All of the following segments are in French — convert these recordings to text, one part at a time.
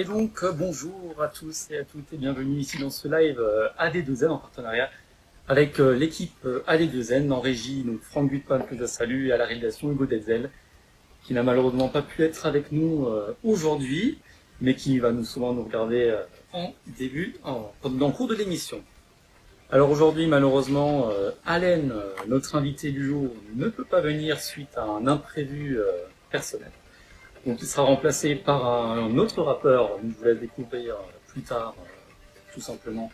Et donc, bonjour à tous et à toutes et bienvenue ici dans ce live AD2N en partenariat avec l'équipe AD2N en régie, donc Franck Gutmann que je salue et à la réalisation Hugo Detzel qui n'a malheureusement pas pu être avec nous aujourd'hui mais qui va souvent nous regarder dans le cours de l'émission. Alors aujourd'hui malheureusement Allen, notre invité du jour, ne peut pas venir suite à un imprévu personnel. Donc il sera remplacé par un autre rappeur, je vous laisse découvrir plus tard tout simplement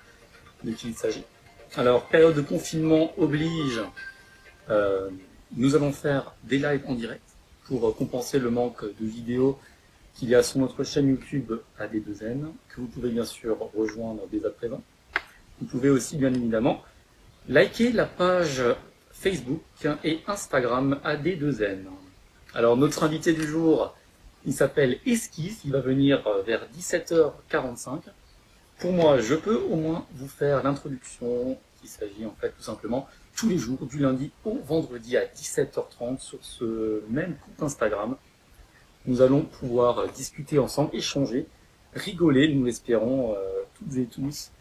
de qui il s'agit. Alors période de confinement oblige, euh, nous allons faire des lives en direct pour compenser le manque de vidéos qu'il y a sur notre chaîne YouTube AD2N, que vous pouvez bien sûr rejoindre dès à présent. Vous pouvez aussi bien évidemment liker la page Facebook et Instagram AD2N. Alors notre invité du jour, il s'appelle Esquisse, il va venir vers 17h45. Pour moi, je peux au moins vous faire l'introduction, il s'agit en fait tout simplement tous les jours, du lundi au vendredi à 17h30 sur ce même compte Instagram. Nous allons pouvoir discuter ensemble, échanger, rigoler, nous l'espérons toutes et tous,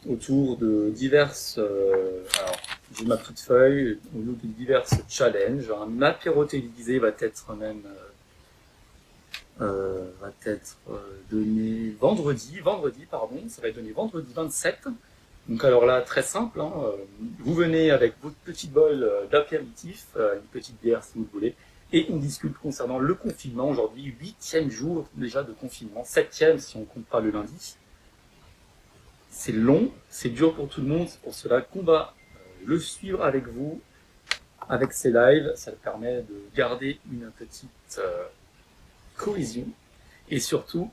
autour de diverses... alors, j'ai ma petite feuille, autour de diverses challenges. Un apéro télévisé va être même... donné vendredi, pardon, ça va être donné vendredi 27. Donc alors là, très simple, hein, vous venez avec votre petit bol d'apéritif, une petite bière si vous le voulez, et on discute concernant le confinement, aujourd'hui 8e jour déjà de confinement, 7e si on ne compte pas le lundi. C'est long, c'est dur pour tout le monde, c'est pour cela qu'on va le suivre avec vous, avec ces lives, ça permet de garder une petite cohésion et surtout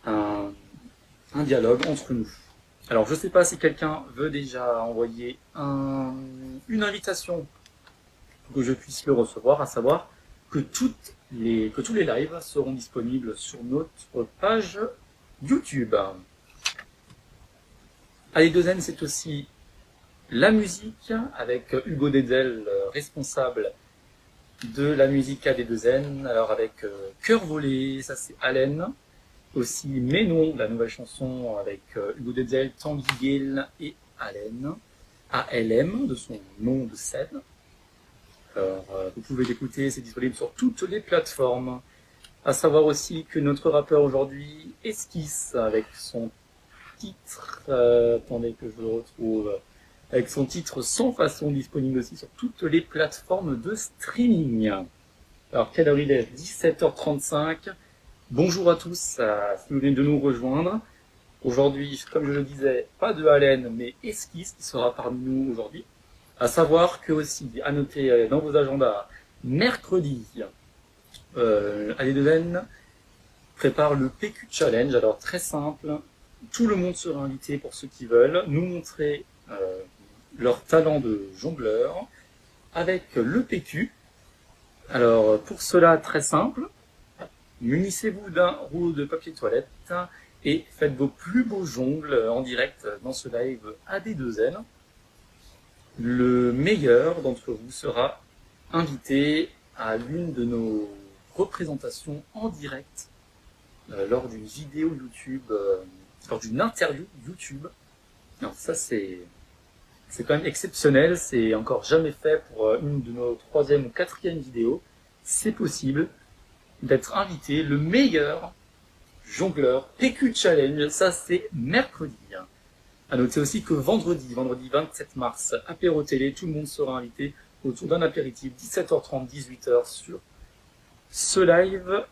un dialogue entre nous. Alors je ne sais pas si quelqu'un veut déjà envoyer une invitation pour que je puisse le recevoir, à savoir que tous les lives seront disponibles sur notre page YouTube. AD2N, c'est aussi la musique avec Hugo Detzel, responsable de la musique AD2N, alors avec Cœur volé, ça c'est Allen, aussi Ménon, la nouvelle chanson avec Hugo Detzel, Tanguy Gill et Allen, ALM de son nom de scène. Alors, vous pouvez l'écouter, c'est disponible sur toutes les plateformes. À savoir aussi que notre rappeur aujourd'hui Esquisse avec son titre, attendez que je le retrouve, avec son titre Sans façon disponible aussi sur toutes les plateformes de streaming. Alors, quelle heure il est? 17h35. Bonjour à tous, si vous venez de nous rejoindre. Aujourd'hui, comme je le disais, pas de Allen, mais Esquisse qui sera parmi nous aujourd'hui. À savoir que aussi, à noter dans vos agendas, mercredi, AD2N prépare le PQ Challenge. Alors très simple, tout le monde sera invité pour ceux qui veulent nous montrer leur talent de jongleur avec le PQ. Alors pour cela, très simple, munissez-vous d'un rouleau de papier toilette et faites vos plus beaux jongles en direct dans ce live AD2N. Le meilleur d'entre vous sera invité à l'une de nos représentations en direct lors d'une vidéo YouTube, lors d'une interview YouTube. Alors ça c'est quand même exceptionnel, c'est encore jamais fait pour une de nos 3e ou 4e vidéos. C'est possible d'être invité, le meilleur jongleur PQ Challenge, ça c'est mercredi. À noter aussi que vendredi 27 mars, apéro télé, tout le monde sera invité autour d'un apéritif, 17h30, 18h sur ce live.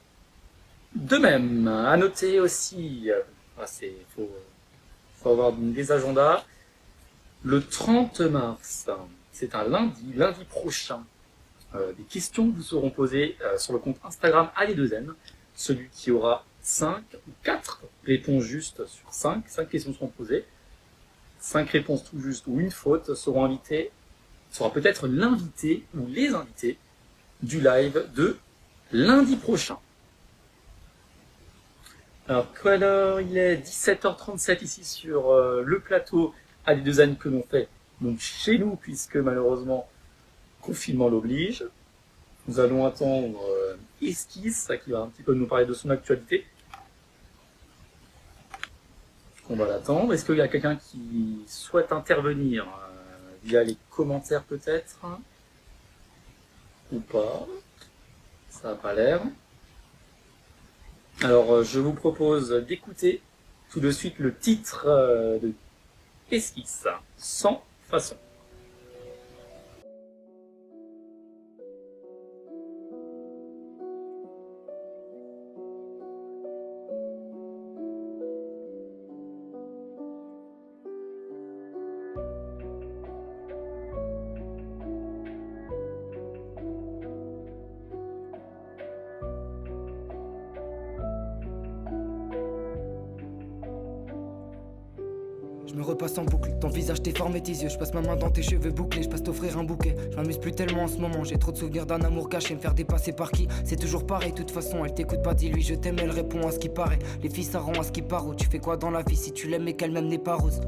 De même, à noter aussi, faut avoir des agendas, le 30 mars, c'est un lundi prochain, des questions vous seront posées sur le compte Instagram AD2N. Celui qui aura 5 ou 4 réponses justes sur 5 questions seront posées. 5 réponses tout justes ou une faute sera peut-être l'invité ou les invités du live de lundi prochain. Alors, quelle heure il est? 17h37 ici sur le plateau AD2N que l'on fait donc chez nous, puisque malheureusement, confinement l'oblige. Nous allons attendre Esquisse, qui va un petit peu nous parler de son actualité. On va l'attendre. Est-ce qu'il y a quelqu'un qui souhaite intervenir via les commentaires peut-être ou pas? Ça n'a pas l'air. Alors, je vous propose d'écouter tout de suite le titre de Esquisse, sans façon. Je me repasse en boucle, ton visage déformé tes yeux, je passe ma main dans tes cheveux bouclés, je passe t'offrir un bouquet. Je m'amuse plus tellement en ce moment, j'ai trop de souvenirs d'un amour caché, me faire dépasser par qui? C'est toujours pareil, de toute façon, elle t'écoute pas, dis-lui je t'aime, elle répond à ce qui paraît. Les filles ça rend à ce qui paraît, tu fais quoi dans la vie si tu l'aimes et qu'elle-même n'est pas rose?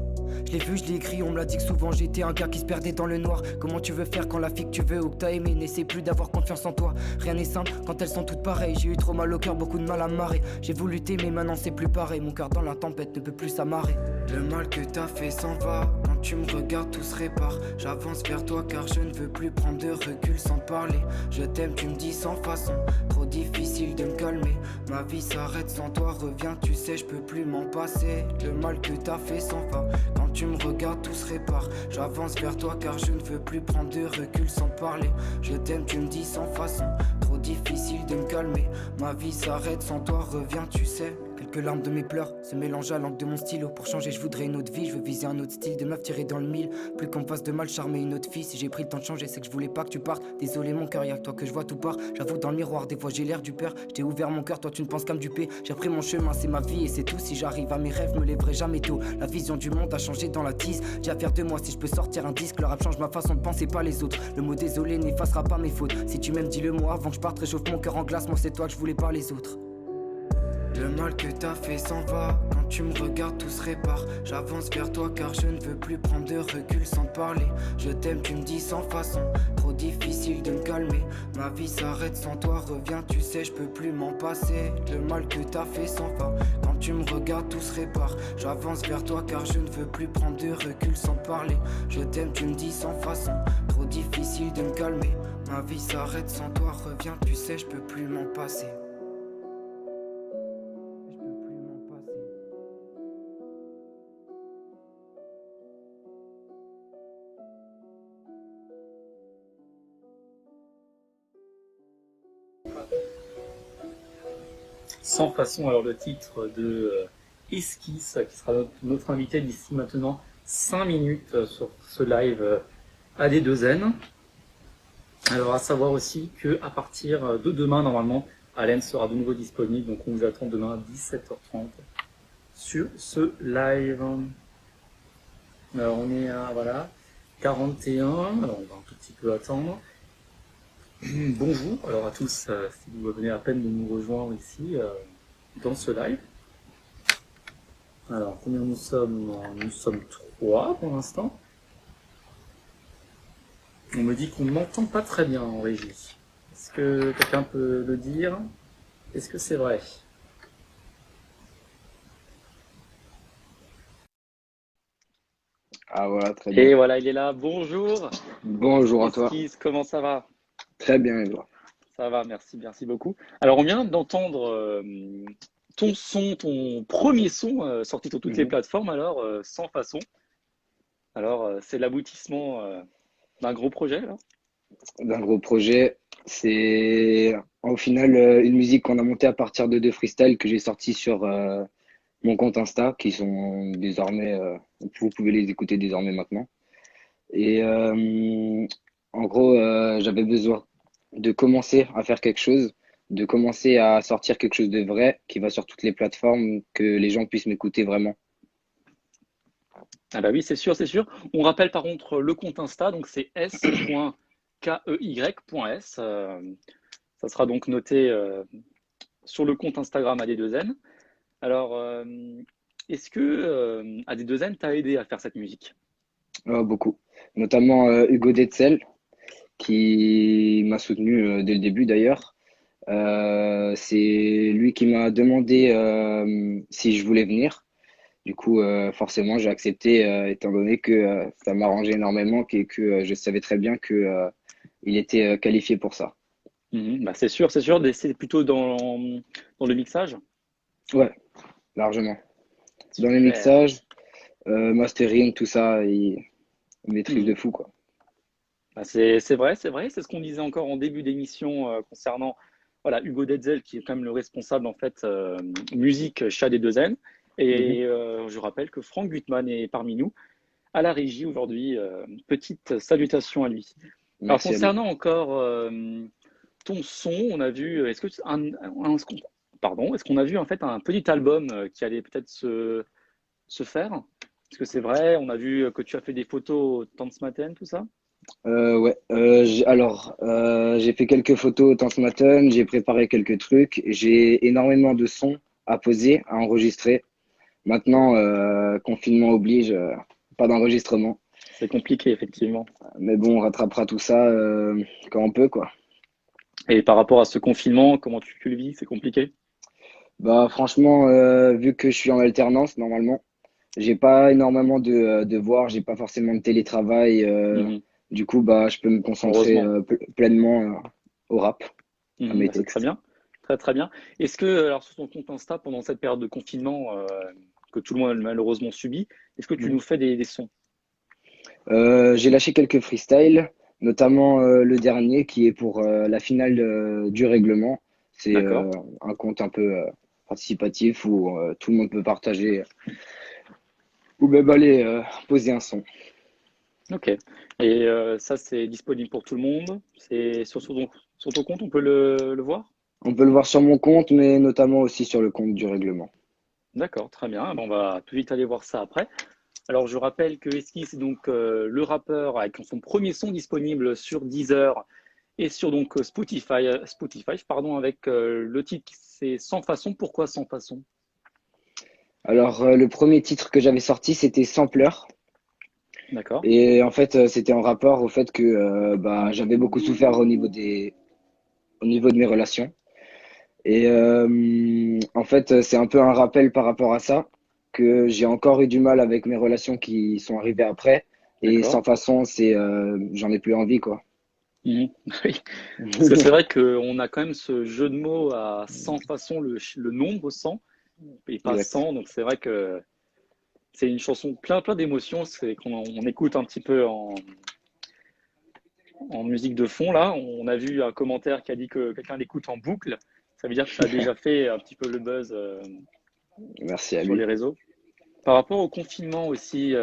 Je l'ai vu, je l'ai écrit, on me l'a dit que souvent j'étais un gars qui se perdait dans le noir. Comment tu veux faire quand la fille que tu veux ou que t'as aimé n'essaie plus d'avoir confiance en toi? Rien n'est simple quand elles sont toutes pareilles. J'ai eu trop mal au cœur, beaucoup de mal à me marrer. J'ai voulu t'aimer, maintenant c'est plus pareil. Mon cœur dans la tempête ne peut plus s'amarrer. Le mal que t'as fait s'en va. Quand tu me regardes, tout se répare. J'avance vers toi car je ne veux plus prendre de recul sans te parler. Je t'aime, tu me dis sans façon. Trop difficile de me calmer. Ma vie s'arrête sans toi, reviens, tu sais, je peux plus m'en passer. Le mal que t'as fait s'en va. Quand tu me regardes, tout se répare. J'avance vers toi car je ne veux plus prendre de recul sans te parler. Je t'aime, tu me dis sans façon. Trop difficile de me calmer. Ma vie s'arrête sans toi, reviens, tu sais. Quelques larmes de mes pleurs se mélangent à l'encre de mon stylo. Pour changer, je voudrais une autre vie, je veux viser un autre style de meuf tirée dans le mille. Plus qu'on me fasse de mal, charmer une autre fille. Si j'ai pris le temps de changer, c'est que je voulais pas que tu partes. Désolé, mon cœur, y'a que toi que je vois tout part. J'avoue, dans le miroir, des fois j'ai l'air du père. J't'ai ouvert mon cœur, toi tu ne penses qu'à me duper. J'ai repris mon chemin, c'est ma vie et c'est tout. Si j'arrive à mes rêves, me lèverai jamais tôt. La vision du monde a changé dans la tise. J'ai à faire de moi si je peux sortir un disque. Le rap change ma façon de penser, pas les autres. Le mot désolé n'effacera pas mes fautes. Si tu m'aimes, dis-le moi avant que je parte. Réchauffe mon cœur en glace, moi c'est toi que je voulais pas les autres. Le mal que t'as fait s'en va. Quand tu me regardes, tout se répare. J'avance vers toi car je ne veux plus prendre de recul sans te parler. Je t'aime, tu me dis sans façon. Trop difficile de me calmer. Ma vie s'arrête sans toi, reviens, tu sais, je peux plus m'en passer. Le mal que t'as fait s'en va. Quand tu me regardes, tout se répare. J'avance vers toi car je ne veux plus prendre de recul sans te parler. Je t'aime, tu me dis sans façon. Trop difficile de me calmer. Ma vie s'arrête sans toi, reviens, tu sais, je peux plus m'en passer. Sans façon, alors le titre de Esquisse, qui sera notre invité d'ici maintenant 5 minutes sur ce live AD2N. Alors à savoir aussi que à partir de demain, normalement, Allen sera de nouveau disponible, donc on vous attend demain à 17h30 sur ce live. Alors on est à voilà 41, alors on va un tout petit peu attendre. Bonjour alors à tous, si vous venez à peine de nous rejoindre ici dans ce live. Alors combien nous sommes? Nous sommes 3 pour l'instant. On me dit qu'on ne m'entend pas très bien en régie. Est-ce que quelqu'un peut le dire? Est-ce que c'est vrai? Ah voilà, très bien. Et voilà, il est là. Bonjour. Bonjour à toi. Esquisse, comment ça va? Très bien, et toi? Ça va, merci beaucoup. Alors on vient d'entendre ton son, ton premier son sorti sur toutes les Mhm. plateformes, alors sans façon. Alors c'est l'aboutissement d'un gros projet là. D'un gros projet. C'est au final une musique qu'on a montée à partir de deux freestyles que j'ai sortis sur mon compte Insta, qui sont désormais, vous pouvez les écouter désormais maintenant. Et en gros, j'avais besoin de commencer à faire quelque chose, de commencer à sortir quelque chose de vrai qui va sur toutes les plateformes, que les gens puissent m'écouter vraiment. Ah bah oui, c'est sûr, c'est sûr. On rappelle par contre le compte Insta, donc c'est s.key.s. Ça sera donc noté sur le compte Instagram AD2N. Alors, est-ce que AD2N t'a aidé à faire cette musique? Beaucoup. Notamment Hugo Detzel, qui m'a soutenu dès le début d'ailleurs. C'est lui qui m'a demandé si je voulais venir. Du coup, forcément, j'ai accepté, étant donné que ça m'arrangeait énormément et que je savais très bien que il était qualifié pour ça. Bah, c'est sûr, c'est plutôt dans le mixage. Ouais, largement. Dans les Super. mixages, mastering, tout ça, il maîtrise de Mhm. fou, quoi. Bah, c'est vrai, c'est ce qu'on disait encore en début d'émission concernant voilà, Hugo Detzel, qui est quand même le responsable en fait musique chez AD2N. Mhm. Et je rappelle que Franck Gutmann est parmi nous à la régie aujourd'hui. Petite salutation à lui. Alors Merci à lui. concernant encore ton son, on a vu, est-ce que pardon, est-ce qu'on a vu en fait un petit album qui allait peut-être se faire? Est-ce que c'est vrai? On a vu que tu as fait des photos tant ce matin, tout ça? Ouais, j'ai fait quelques photos autant ce matin, j'ai préparé quelques trucs, j'ai énormément de sons à poser, à enregistrer. Maintenant, confinement oblige, pas d'enregistrement. C'est compliqué, effectivement. Mais bon, on rattrapera tout ça quand on peut, quoi. Et par rapport à ce confinement, comment tu le vis? C'est compliqué? Bah, franchement, vu que je suis en alternance, normalement, j'ai pas énormément de devoirs, j'ai pas forcément de télétravail. Mhm. Du coup, bah, je peux me concentrer Heureusement. pleinement au rap, à Mhm. mes Bah, c'est très textes. bien. Très, très bien. Est-ce que, alors, sur ton compte Insta, pendant cette période de confinement que tout le monde a malheureusement subi, est-ce que tu nous Mhm. fais des sons? J'ai lâché quelques freestyles, notamment le dernier qui est pour la finale du règlement. C'est D'accord. un compte un peu participatif où tout le monde peut partager ou même aller poser un son. Ok. Et ça, c'est disponible pour tout le monde. C'est sur ton compte, on peut le voir? On peut le voir sur mon compte, mais notamment aussi sur le compte du règlement. D'accord, très bien. Ben, on va tout de suite aller voir ça après. Alors, je rappelle que Eski, c'est donc le rappeur avec son premier son disponible sur Deezer et sur donc Spotify, pardon, avec le titre, c'est Sans façon. Pourquoi Sans façon? Alors, le premier titre que j'avais sorti, c'était Sampler. D'accord. Et en fait, c'était en rapport au fait que bah, j'avais beaucoup souffert au niveau de mes relations. Et en fait, c'est un peu un rappel par rapport à ça, que j'ai encore eu du mal avec mes relations qui sont arrivées après. Et sans D'accord. façon, j'en ai plus envie, quoi. Mhm. Oui. Parce que c'est vrai qu'on a quand même ce jeu de mots à 100 façons, le nombre 100 et pas Exact. 100. Donc c'est vrai que c'est une chanson plein d'émotions. C'est qu'on écoute un petit peu en musique de fond là. On a vu un commentaire qui a dit que quelqu'un l'écoute en boucle. Ça veut dire que ça a déjà fait un petit peu le buzz Merci à sur les lui. réseaux. Par rapport au confinement aussi,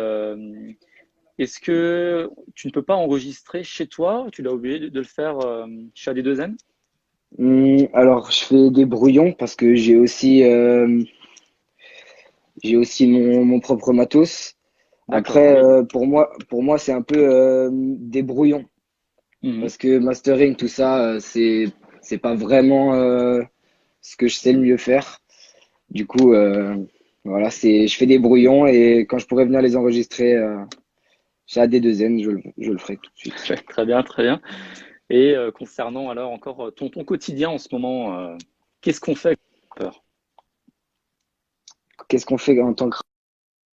est-ce que tu ne peux pas enregistrer chez toi? Tu l'as oublié de le faire chez AD2N? Alors, je fais des brouillons parce que j'ai aussi mon propre matos. D'accord, ah Après, oui. pour moi, c'est un peu des brouillons Mhm. parce que mastering, tout ça, c'est pas vraiment ce que je sais le mieux faire. Du coup, voilà, je fais des brouillons et quand je pourrais venir les enregistrer chez AD2N, je le ferai tout de suite. Très bien, très bien. Et concernant alors encore ton quotidien en ce moment, qu'est-ce qu'on fait avec peur? Qu'est-ce qu'on fait en tant que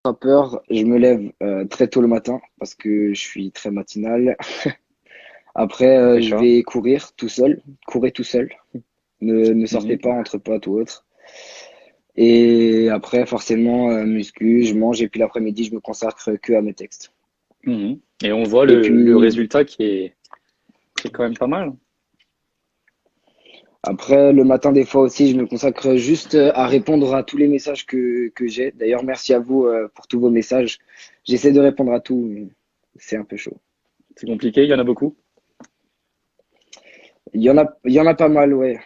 rappeur? Je me lève très tôt le matin parce que je suis très matinal. Après, je D'accord. vais courir tout seul, courez tout seul. Ne sortez Mhm. pas entre potes ou autre. Et après, forcément, muscu, je mange et puis l'après-midi, je me consacre que à mes textes. Mhm. Et on voit Et le puis résultat qui est quand même pas mal. après, le matin, des fois aussi, je me consacre juste à répondre à tous les messages que j'ai. D'ailleurs, merci à vous pour tous vos messages. J'essaie de répondre à tout, mais c'est un peu chaud. C'est compliqué, il y en a beaucoup. Il y en a pas mal, ouais.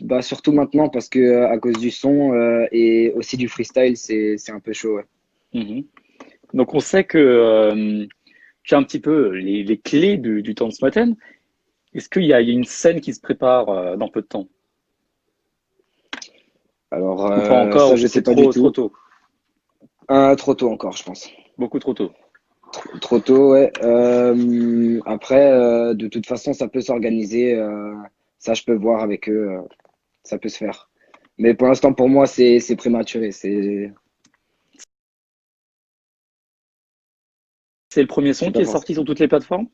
Bah, surtout maintenant parce que à cause du son et aussi du freestyle, c'est un peu chaud, ouais. Mhm. Donc on sait que tu as un petit peu les clés du temps de ce matin. Est-ce qu'il y a une scène qui se prépare dans peu de temps? Alors Ou pas encore, ça, ou je sais c'était pas du trop tout. tôt? Trop tôt encore, je pense. Beaucoup trop tôt. Trop tôt, ouais. Après, de toute façon, ça peut s'organiser. Ça, je peux voir avec eux. Ça peut se faire. Mais pour l'instant, pour moi, c'est prématuré. C'est le premier son C'est qui pas est forcément. sorti sur toutes les plateformes?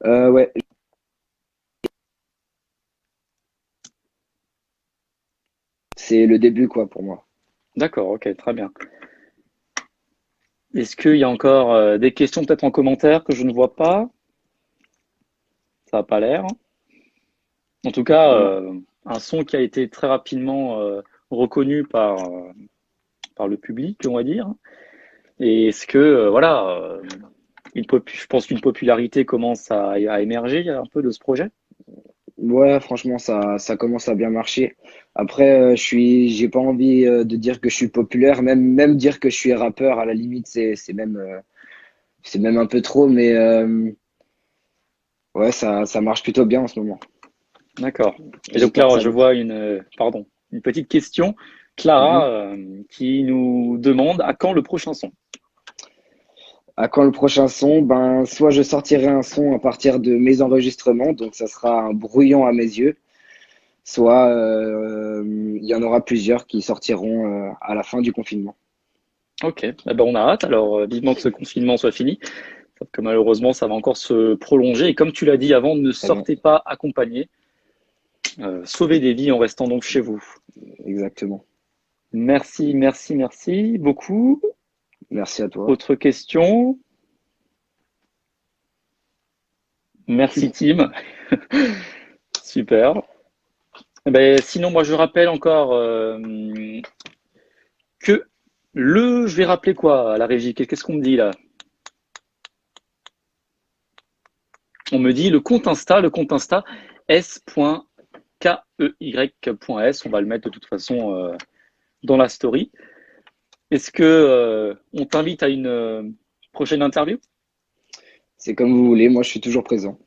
Ouais, c'est le début, quoi, pour moi. D'accord, ok, très bien. Est-ce qu'il y a encore des questions peut-être en commentaire que je ne vois pas? Ça n'a pas l'air. En tout cas, Non. un son qui a été très rapidement reconnu par le public, on va dire. Et est-ce que, voilà, je pense qu'une popularité commence à émerger un peu de ce projet? Ouais, franchement, ça commence à bien marcher. Après, j'ai pas envie de dire que je suis populaire, même dire que je suis rappeur, à la limite, c'est même un peu trop, mais ouais, ça marche plutôt bien en ce moment. D'accord. Et donc J'espère que là, ça je vous. vois pardon, une petite question. Clara, Mhm. qui nous demande à quand le prochain son? À quand le prochain son? Ben, soit je sortirai un son à partir de mes enregistrements, donc ça sera un brouillon à mes yeux, soit il y en aura plusieurs qui sortiront à la fin du confinement. Ok, eh ben on a hâte. Alors, vivement que ce confinement soit fini, parce que malheureusement, ça va encore se prolonger. Et comme tu l'as dit avant, ne Très bien, sortez pas accompagné. Sauvez des vies en restant donc chez vous. exactement. Merci, merci, merci beaucoup. Merci à toi. Autre question? Merci, Tim. Super. Eh ben, sinon, moi, je rappelle encore que je vais rappeler quoi à la régie? Qu'est-ce qu'on me dit là? On me dit le compte Insta s.key.s. On va le mettre de toute façon dans la story. Est-ce que on t'invite à une prochaine interview? C'est comme vous voulez, moi je suis toujours présent.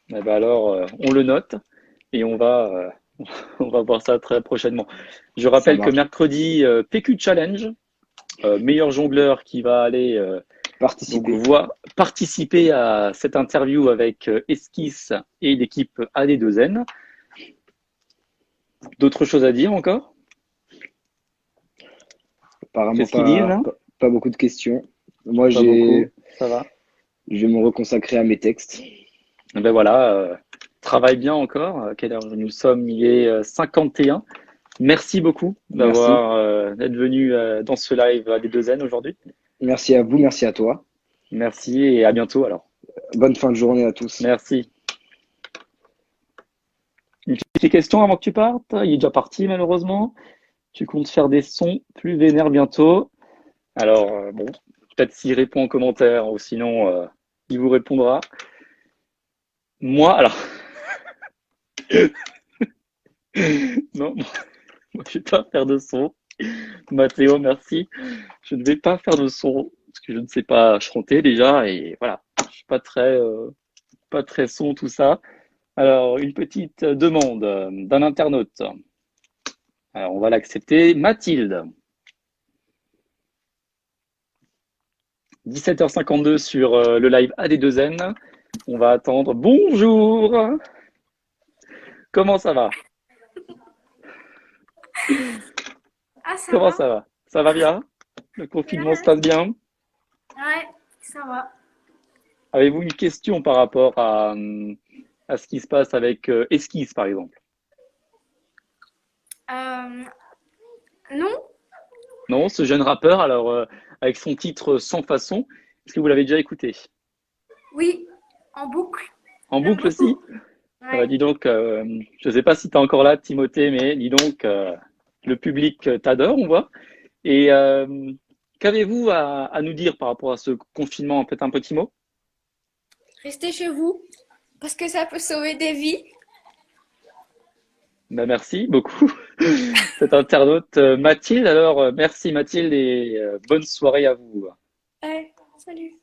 Eh ben alors, on le note et on va voir ça très prochainement. Je Ça rappelle que marche. mercredi, PQ Challenge, meilleur jongleur qui va aller donc Participez. participer à cette interview avec Esquisse et l'équipe AD2N. D'autres choses à dire encore? Apparemment Qu'est-ce qu'ils disent là? pas beaucoup de questions. Moi Pas beaucoup, ça va. je vais me reconsacrer à mes textes. Eh ben voilà, travaille bien encore. Quelle heure nous sommes? Il est 51. Merci beaucoup Merci. d'être venu dans ce live AD2N aujourd'hui. Merci à vous, merci à toi. Merci et à bientôt alors. Bonne fin de journée à tous. Merci. Une petite question avant que tu partes. Il est déjà parti malheureusement. Tu comptes faire des sons plus vénères bientôt. Alors bon, peut-être s'il répond en commentaire ou sinon il vous répondra. Moi, alors non, moi je vais pas faire de son. Mathéo, merci. Je ne vais pas faire de son parce que je ne sais pas chanter déjà et voilà. Je suis pas très son tout ça. Alors une petite demande d'un internaute. Alors on va l'accepter. Mathilde, 17h52 sur le live AD2N. On va attendre. Bonjour. Comment ça va? Ah, ça Comment va? ça va? Ça va bien? Le Bien, confinement se hein. passe bien? Ouais, ça va. Avez-vous une question par rapport à ce qui se passe avec Esquisse, par exemple? Euh, non? Non, ce jeune rappeur, alors avec son titre Sans façon, est-ce que vous l'avez déjà écouté? Oui, en boucle. En J'aime boucle aussi? beaucoup. Ah bah, Ouais. dis donc, je ne sais pas si tu es encore là, Timothée, mais dis donc, le public t'adore, on voit. Et qu'avez-vous à nous dire par rapport à ce confinement? Peut-être un petit mot? Restez chez vous parce que ça peut sauver des vies. Ben, merci beaucoup, cet internaute Mathilde. Alors, merci Mathilde et bonne soirée à vous. Ouais, salut.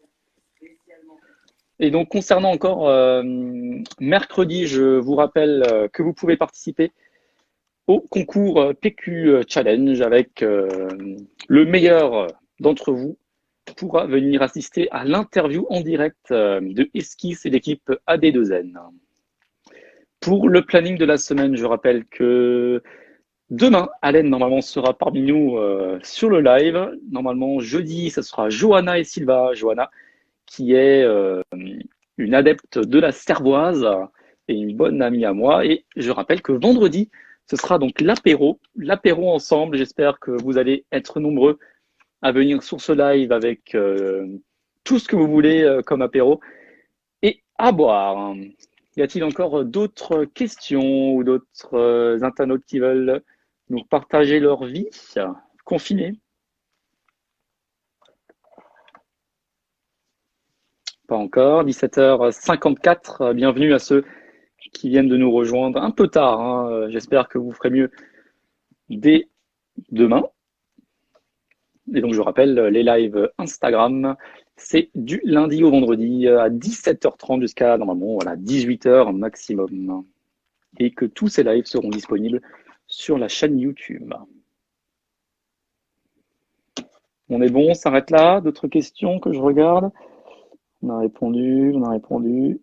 Et donc, concernant encore mercredi, je vous rappelle que vous pouvez participer au concours PQ Challenge avec le meilleur d'entre vous pourra venir assister à l'interview en direct de Esquisse et l'équipe AD2N. Pour le planning de la semaine, je rappelle que demain, Allen normalement sera parmi nous sur le live. Normalement, jeudi, ce sera Johanna et Sylva. Johanna qui est une adepte de la cervoise et une bonne amie à moi. Et je rappelle que vendredi, ce sera donc l'apéro ensemble. J'espère que vous allez être nombreux à venir sur ce live avec tout ce que vous voulez comme apéro et à boire. Y a-t-il encore d'autres questions ou d'autres internautes qui veulent nous partager leur vie confinée? Pas encore. 17h54. Bienvenue à ceux qui viennent de nous rejoindre un peu tard, hein. J'espère que vous ferez mieux dès demain. Et donc, je rappelle, les lives Instagram, c'est du lundi au vendredi à 17h30 jusqu'à, normalement, voilà, 18h maximum. Et que tous ces lives seront disponibles sur la chaîne YouTube. On est bon, on s'arrête là. D'autres questions que je regarde? On a répondu.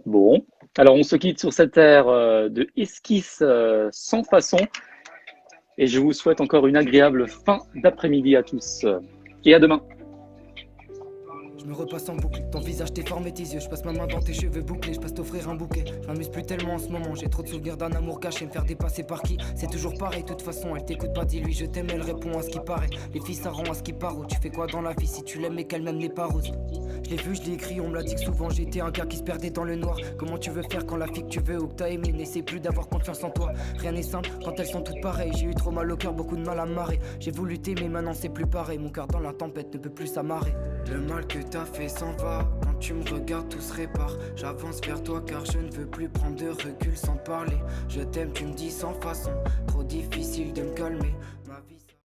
Bon. Alors, on se quitte sur cette ère de esquisse sans façon. Et je vous souhaite encore une agréable fin d'après-midi à tous. Et à demain. Je me repasse en boucle, ton visage déformé tes yeux, je passe ma main dans tes cheveux bouclés, je passe t'offrir un bouquet. Je m'amuse plus tellement en ce moment, j'ai trop de souvenirs d'un amour caché, me faire dépasser par qui? C'est toujours pareil, de toute façon, elle t'écoute pas, dis-lui je t'aime, elle répond à ce qui paraît. Les filles ça rend à ce qui paraît, tu fais quoi dans la vie si tu l'aimes et qu'elle même n'est pas rose? Je l'ai vu, je l'ai écrit, on me l'a dit que souvent j'étais un gars qui se perdait dans le noir. Comment tu veux faire quand la fille que tu veux ou que t'as aimé n'essaie plus d'avoir confiance en toi? Rien n'est simple quand elles sont toutes pareilles, j'ai eu trop mal au cœur, beaucoup de mal à me marrer. J'ai voulu t'aimer, maintenant c'est plus pareil, mon cœur dans la tempête ne peut plus s'amarrer. Le mal que t'as fait s'en va. Quand tu me regardes tout se répare. J'avance vers toi car je ne veux plus prendre de recul sans te parler. Je t'aime tu me dis sans façon. Trop difficile de me calmer.